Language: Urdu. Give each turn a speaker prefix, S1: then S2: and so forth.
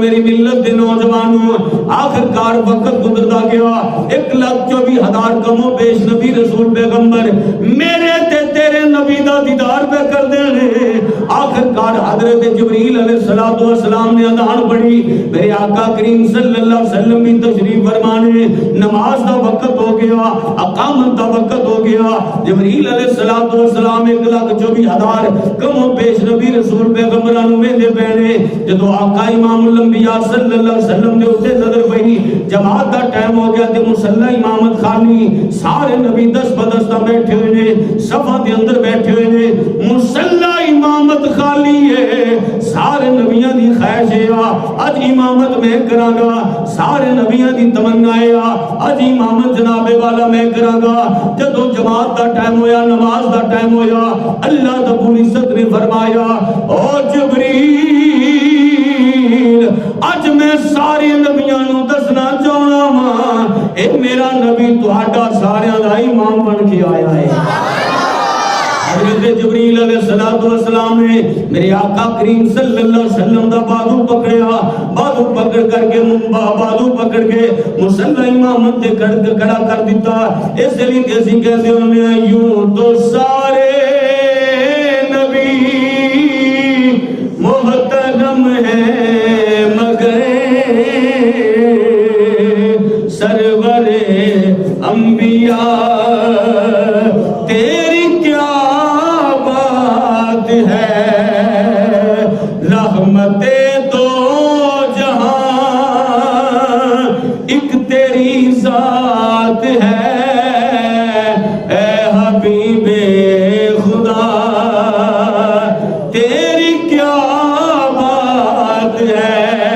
S1: میری ملت دے نوجوانوں، آخر کار وقت گزرتا گیا، 1,24,000 کم و بیش نبی رسول پیغمبر میرے تے تیرے نبی دا دیدار پہ کر دینے۔ آخر کار حضرت جبریل علیہ السلام نے اذان پڑھی، میرے آقا کریم صلی اللہ علیہ وسلم بھی تشریف فرمانے، نماز دا وقت ہو گیا، اقامت دا وقت ہو گیا۔ جبریل علیہ السلام 1,24,000 کم و بیش نبی رسول پیغمبرانوں میں دے پہنے، جدو آقا امام الانبیاء صلی اللہ علیہ وسلم دے اتے نظر پہی، جماعت دا ٹائم ہو گیا تے مصلی امامت خانی، سارے نبی دس بدستہ بیٹھے ہوئے نے، صفحہ دے اندر بیٹھے ہوئے نے، مصلی امامت خالی ہے، سارے نبیان دی خواہش ہے اج امامت میں کراں گا، سارے نبیان دی تمنا ہے اج امامت جناب والا میں کراں گا۔ جدو جماعت دا ٹائم ہویا، نماز دا ٹائم ہویا، اللہ رب العزت نے فرمایا او جبریل اج میں سارے نبیان نو دسنا چاہنا وا، اے میرا نبی تہاڈا سارے دا امام بن کے آیا ہے۔ حضرت جبریل علیہ السلام نے میرے آقا کریم صلی اللہ علیہ وسلم دا بازو پکڑیا، بازو پکڑ کر کے بازو پکڑ کے مصلی امامت تے کھڑا کر دیتا۔ اس لیے کہ اسی کہتے ہیں یوں تو سارے نبی محترم ہیں مگر سرور انبیاء تیری کیا بات ہے، رحمت دو جہاں ایک تیری ذات ہے، اے حبیب خدا تیری کیا بات ہے۔